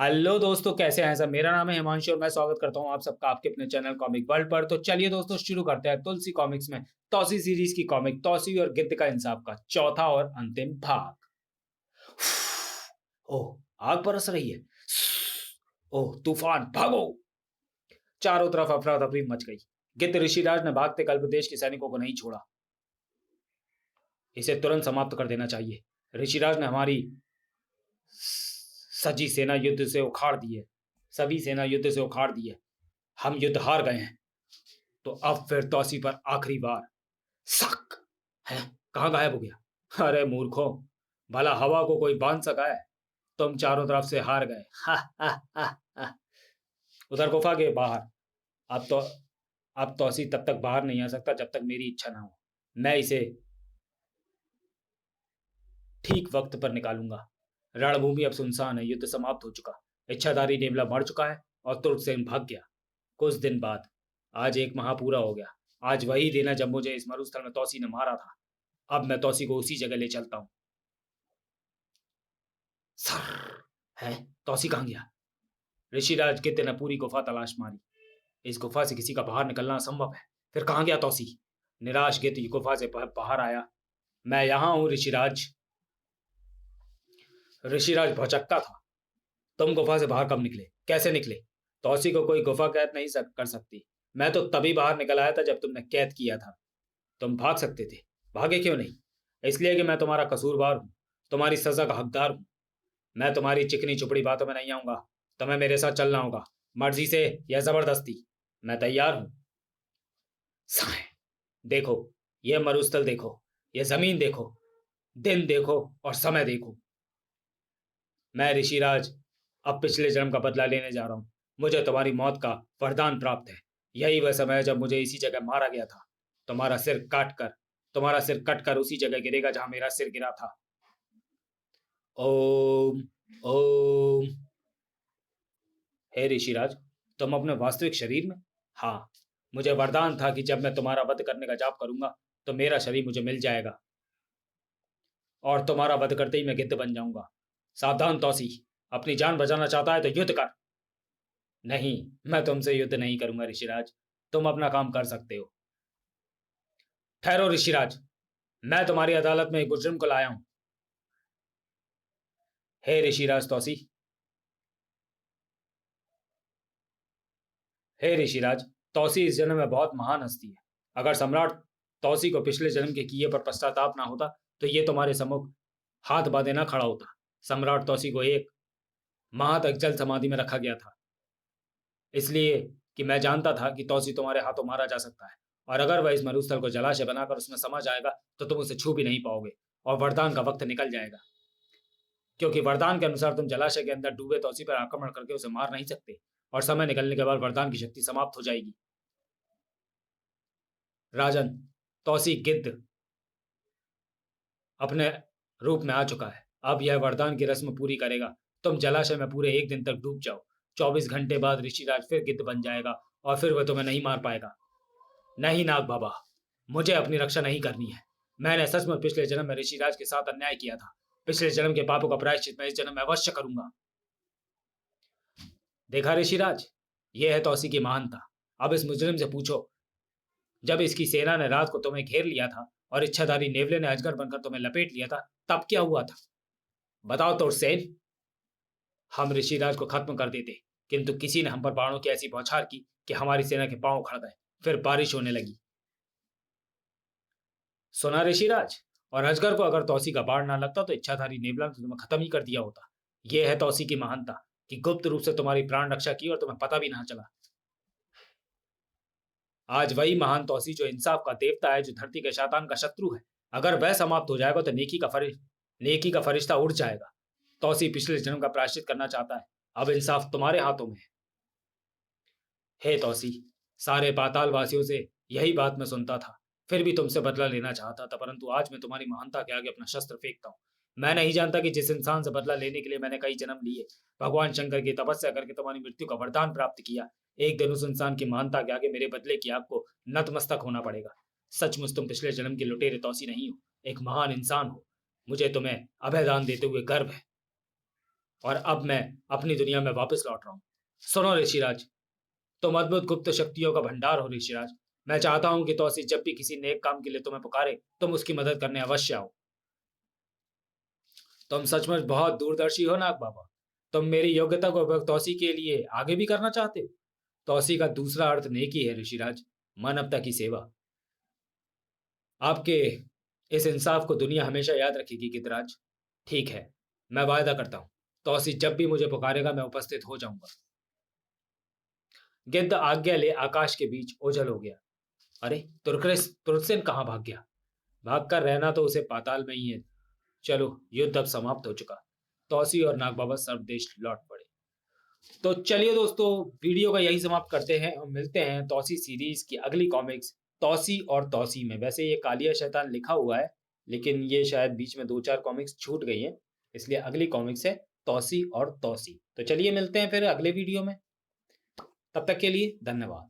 Hello दोस्तों, कैसे हैं सब। मेरा नाम है हिमांशु और मैं स्वागत करता हूं आप सबका आपके अपने चैनल कॉमिक वर्ल्ड पर। तो चलिए दोस्तों, शुरू करते हैं तुलसी कॉमिक्स में तौसी सीरीज की कॉमिक तौसी और गिद्ध का इंसाफ का चौथा और अंतिम भाग। ओह, आग बरस रही है। ओह तूफान, भागो। चारों तरफ अफरा तफरी मच गई। गिद्ध ऋषिराज ने भागते कल्पदेश के सैनिकों को नहीं छोड़ा। इसे तुरंत समाप्त कर देना चाहिए। ऋषिराज ने हमारी सजी सेना युद्ध से उखाड़ दी है। सभी सेना युद्ध से उखाड़ दी है। हम युद्ध हार गए हैं। तो अब फिर तौसी पर आखिरी बार। सक है। कहाँ गायब हो गया? अरे मूर्खों, भला हवा को कोई बांध सका है? तुम चारों तरफ से हार गए। हा, हा, हा, हा। उधर गुफा के बाहर। अब तो अब तौसी तब तक बाहर नहीं आ सकता जब तक मेरी इच्छा ना हो। मैं इसे ठीक वक्त पर निकालूंगा। रणभूमि अब सुनसान है। युद्ध समाप्त हो चुका। इच्छाधारी नेवला मर चुका है और तुर्कसेन भाग गया। कुछ दिन बाद आज एक माह पूरा हो गया। आज वही दिन है जब मुझे इस मरुस्थल में तौसी ने मारा था। अब मैं तौसी को उसी जगह ले चलता हूँ। सर है। तौसी कहाँ गया? ऋषिराज गिद्ध ने पूरी गुफा तलाश मारी। इस गुफा से किसी का बाहर निकलना असंभव है। फिर कहाँ गया तौसी? निराश गिद्ध गुफा से बाहर आया। मैं यहाँ हूँ ऋषिराज। ऋषिराज भौचक्का था। तुम गुफा से बाहर कब निकले? कैसे निकले? तौसी को कोई गुफा कैद नहीं कर सकती। मैं तो तभी बाहर निकल आया था जब तुमने कैद किया था। तुम भाग सकते थे। भागे क्यों नहीं? इसलिए कि मैं तुम्हारा कसूरवार हूँ। तुम्हारी सजा का हकदार हूँ। मैं तुम्हारी चिकनी चुपड़ी बातों में नहीं आऊंगा। तुम्हें मेरे साथ चलना होगा, मर्जी से या जबरदस्ती। मैं तैयार हूं। साए, देखो, यह मरुस्थल देखो, यह जमीन देखो, दिन देखो और समय देखो। मैं ऋषिराज अब पिछले जन्म का बदला लेने जा रहा हूं। मुझे तुम्हारी मौत का वरदान प्राप्त है। यही वह समय है जब मुझे इसी जगह मारा गया था। तुम्हारा सिर काट कर तुम्हारा सिर कटकर उसी जगह गिरेगा जहां मेरा सिर गिरा था। ओम ओम। हे ऋषिराज, तुम अपने वास्तविक शरीर में? हाँ। मुझे वरदान था कि जब मैं तुम्हारा वध करने का जाप करूंगा तो मेरा शरीर मुझे मिल जाएगा और तुम्हारा वध करते ही मैं गिद्ध बन जाऊंगा। सावधान तौसी, अपनी जान बचाना चाहता है तो युद्ध कर। नहीं, मैं तुमसे युद्ध नहीं करूंगा ऋषिराज। तुम अपना काम कर सकते हो। ठहरो ऋषिराज, मैं तुम्हारी अदालत में एक मुजरिम को लाया हूं। हे ऋषिराज तौसी। हे ऋषिराज, तौसी इस जन्म में बहुत महान हस्ती है। अगर सम्राट तौसी को पिछले जन्म के किए पर पश्चाताप ना होता तो ये तुम्हारे सम्मुख हाथ बांधे ना खड़ा होता। सम्राट तौसी को एक माह तक जल समाधि में रखा गया था, इसलिए कि मैं जानता था कि तौसी तुम्हारे हाथों मारा जा सकता है। और अगर वह इस मरुस्थल को जलाशय बनाकर उसमें समा जाएगा तो तुम उसे छू भी नहीं पाओगे और वरदान का वक्त निकल जाएगा, क्योंकि वरदान के अनुसार तुम जलाशय के अंदर डूबे तौसी पर आक्रमण करके उसे मार नहीं सकते और समय निकलने के बाद वरदान की शक्ति समाप्त हो जाएगी। राजन, तौसी गिद्ध अपने रूप में आ चुका है। अब यह वरदान की रस्म पूरी करेगा। तुम जलाशय में पूरे एक दिन तक डूब जाओ। 24 घंटे बाद ऋषिराज फिर गिद्ध बन जाएगा और फिर वह तुम्हें नहीं मार पाएगा। नहीं नाग बाबा, मुझे अपनी रक्षा नहीं करनी है। मैंने सचमुच पिछले जन्म में ऋषिराज के साथ अन्याय किया था। पिछले जन्म के पापों का प्रायश्चित मैं इस जन्म में अवश्य करूंगा। देखा ऋषिराज, यह है तौसी की महानता। अब इस मुजरिम से पूछो, जब इसकी सेना ने रात को तुम्हें घेर लिया था और इच्छाधारी नेवले ने अजगर बनकर तुम्हें लपेट लिया था, तब क्या हुआ था? बताओ तुर्सेन। हम ऋषिराज को खत्म कर देते, किंतु किसी ने हम पर बाणों की ऐसी बौछार की कि हमारी सेना के पांव उखड़ गए। फिर बारिश होने लगी। सुना ऋषिराज, और अजगर को अगर तौसी का बाढ़ ना लगता तो इच्छाधारी नेवला ने तुम्हें खत्म ही कर दिया होता। यह है तौसी की महानता कि गुप्त रूप से तुम्हारी प्राण रक्षा की और तुम्हें पता भी ना चला। आज वही महान तौसी जो इंसाफ का देवता है, जो धरती के शैतान का शत्रु है, अगर वह समाप्त हो जाएगा तो नेकी का फरिश्ता उड़ जाएगा। तौसी पिछले जन्म का प्रायश्चित करना चाहता है। अब इंसाफ तुम्हारे हाथों में है। हे तौसी, सारे पाताल वासियों से यही बात मैं सुनता था, फिर भी तुमसे बदला लेना चाहता था, परंतु आज मैं तुम्हारी महानता के आगे अपना शस्त्र फेंकता हूँ। मैं नहीं जानता कि जिस इंसान से बदला लेने के लिए मैंने कई जन्म लिए, भगवान शंकर की तपस्या करके तुम्हारी मृत्यु का वरदान प्राप्त किया, एक दिन उस इंसान की महानता के आगे मेरे बदले की आपको नतमस्तक होना पड़ेगा। सचमुच तुम पिछले जन्म के लुटेरे तौसी नहीं हो, एक महान इंसान हो। मुझे तुम्हें अभयदान देते हुए गर्व है। और अब मैं अपनी दुनिया में वापस लौट रहा हूँ। सुनो ऋषिराज, तुम अद्भुत गुप्त शक्तियों का भंडार हो ऋषिराज। मैं चाहता हूँ कि तौसी जब भी किसी नेक काम के लिए तुम्हें पुकारे, तुम उसकी मदद करने अवश्य आओ। तुम सचमुच बहुत दूरदर्शी हो नाग बाबा। तुम मेरी योग्यता को उपयोग तौसी के लिए आगे भी करना चाहते हो। तौसी का दूसरा अर्थ नेकी है ऋषिराज, मानवता की सेवा। आपके इस इंसाफ को दुनिया हमेशा याद रखेगी गिद्धराज। ठीक है, मैं वायदा करता हूँ, तौसी जब भी मुझे पुकारेगा मैं उपस्थित हो जाऊंगा। गिद्ध आज्ञा ले आकाश के बीच ओझल हो गया। अरे, तुर्करेस तुर्कसेन कहाँ भाग गया? भागकर रहना तो उसे पाताल में ही है। चलो, युद्ध अब समाप्त हो चुका। तौसी और नागबाबा सर्वदेश लौट पड़े। तो चलिए दोस्तों, वीडियो का यही समाप्त करते हैं और मिलते हैं तौसी सीरीज की अगली कॉमिक्स तौसी और तौसी में। वैसे ये कालिया शैतान लिखा हुआ है, लेकिन ये शायद बीच में 2-4 कॉमिक्स छूट गई हैं, इसलिए अगली कॉमिक्स है तौसी और तौसी। तो चलिए मिलते हैं फिर अगले वीडियो में। तब तक के लिए धन्यवाद।